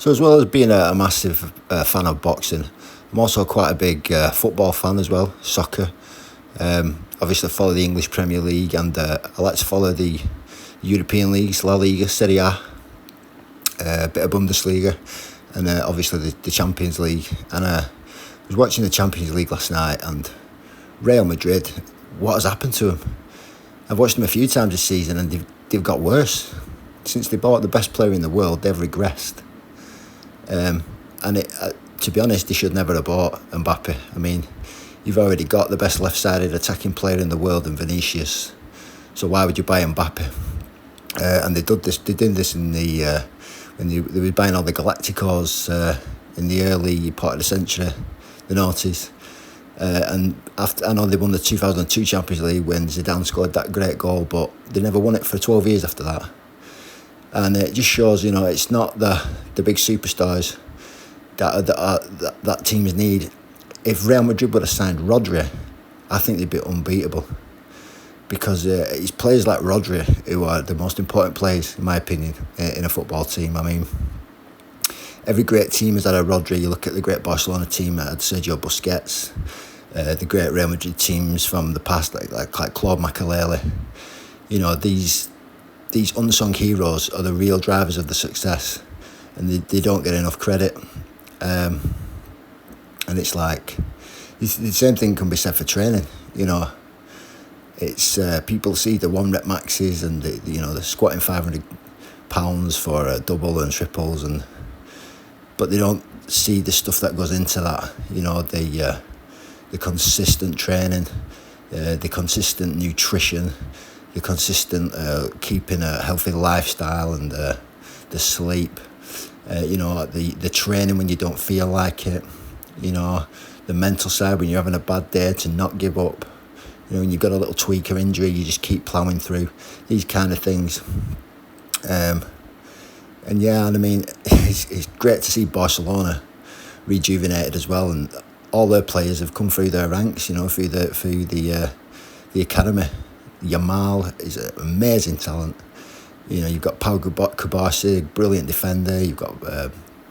So as well as being a massive fan of boxing, I'm also quite a big football fan as well, soccer. Obviously I follow the English Premier League, and I like to follow the European leagues, La Liga, Serie A, a bit of Bundesliga, and obviously the Champions League. And I was watching the Champions League last night, and Real Madrid, what has happened to them? I've watched them a few times this season, and they've got worse. Since they bought the best player in the world, they've regressed. To be honest, they should never have bought Mbappe. I mean, you've already got the best left-sided attacking player in the world in Vinicius, so why would you buy Mbappe? And they did this in the when they were buying all the Galacticos in the early part of the century, the noughties. And after, I know they won the 2002 Champions League when Zidane scored that great goal, but they never won it for 12 years after that. And it just shows, it's not the big superstars that teams need. If Real Madrid would have signed Rodri, I think they'd be unbeatable. Because it's players like Rodri who are the most important players, in my opinion, in a football team. I mean, every great team has had a Rodri. You look at the great Barcelona team that had Sergio Busquets, the great Real Madrid teams from the past, like Claude Makélélé. These unsung heroes are the real drivers of the success, and they don't get enough credit. And it's like the same thing can be said for training. It's people see the 1 rep maxes and the squatting 500 pounds for a double and triples, but they don't see the stuff that goes into that. The consistent training, the consistent nutrition, the consistent keeping a healthy lifestyle, and the sleep. The training when you don't feel like it. The mental side when you're having a bad day, to not give up. When you've got a little tweak or injury, you just keep ploughing through these kind of things. And I mean, it's great to see Barcelona rejuvenated as well, and all their players have come through their ranks. Through the academy. Yamal is an amazing talent. You've got Pau Cubarsí, brilliant defender. You've got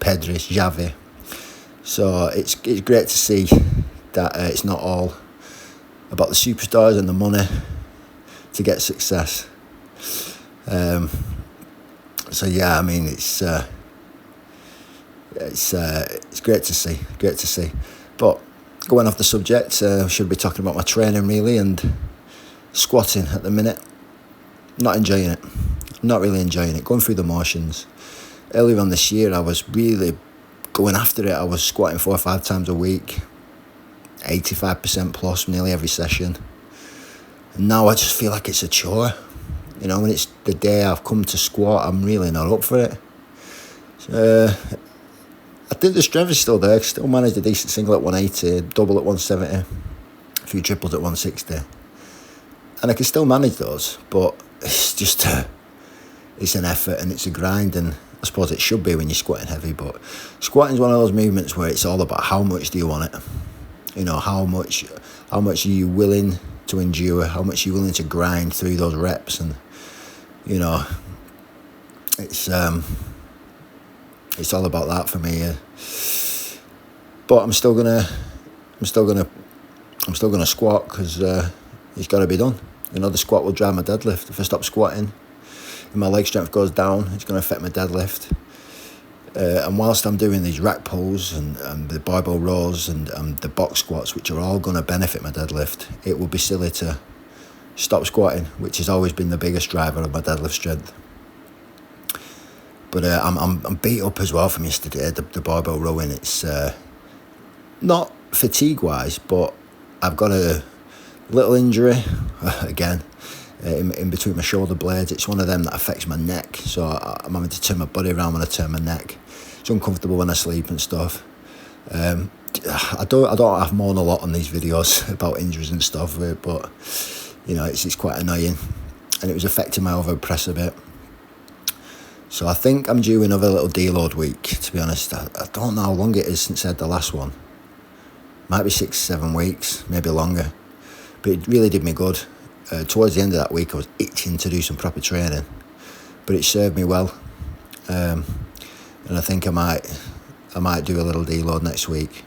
Pedri, Xavi. So it's great to see that it's not all about the superstars and the money to get success. I mean, it's great to see. Great to see. But going off the subject, should be talking about my training really, and squatting at the minute. Not enjoying it. Not really enjoying it. Going through the motions. Earlier on this year, I was really going after it. I was squatting 4 or 5 times a week, 85% plus nearly every session. And now I just feel like it's a chore. When it's the day I've come to squat, I'm really not up for it. I think the strength is still there. I still managed a decent single at 180, double at 170, a few triples at 160. And I can still manage those, but it's just it's an effort and it's a grind, and I suppose it should be when you're squatting heavy. But squatting is one of those movements where it's all about how much do you want it. How much are you willing to endure? How much are you willing to grind through those reps? And it's all about that for me. But I'm still gonna squat because it's got to be done. The squat will drive my deadlift. If I stop squatting and my leg strength goes down, it's going to affect my deadlift. And whilst I'm doing these rack pulls and the barbell rows and the box squats, which are all going to benefit my deadlift, it would be silly to stop squatting, which has always been the biggest driver of my deadlift strength. But I'm beat up as well from yesterday, the barbell rowing. It's not fatigue-wise, but I've got a little injury, again, in between my shoulder blades. It's one of them that affects my neck, so I'm having to turn my body around when I turn my neck. It's uncomfortable when I sleep and stuff. I don't have moan a lot on these videos about injuries and stuff, but it's quite annoying, and it was affecting my overhead press a bit. So I think I'm due another little deload week, to be honest. I don't know how long it is since I had the last one. Might be 6-7 weeks, maybe longer. But it really did me good. Towards the end of that week, I was itching to do some proper training. But it served me well. And and I think I might do a little deload next week.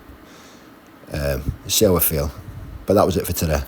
See how I feel. But that was it for today.